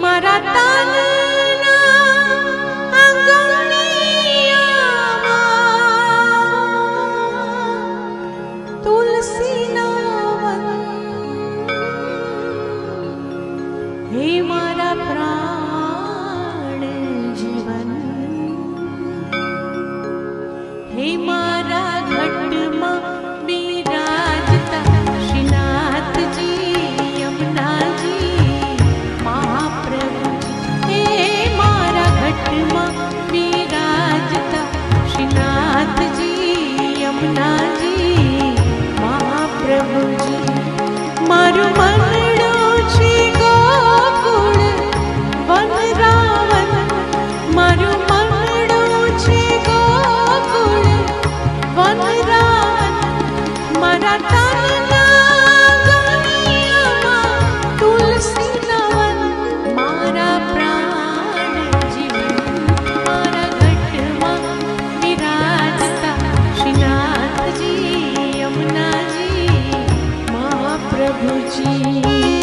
મારા તાલના આંગણિયામાં તુલસીના વન, હે મારા પ્રાણ જીવન, હે મારા ઘટમાં બિરાજતા શ્રીનાથજી યમુનાજી મહાપ્રભુજી, હે મારા ઘટમાં બિરાજતા શ્રીનાથજી યમુનાજી મહાપ્રભુજી. મારું મનડું છે ગોકુળ વનરાવન, મારું મનડું છે ગોકુળ વનરાવન, મારા તાલના ગણિયામાં તુલસીના વન, મારા પ્રાણ જીવન, મારા ઘટમાં બિરાજતા શ્રીનાથજી યમુનાજી મહાપ્રભુજી.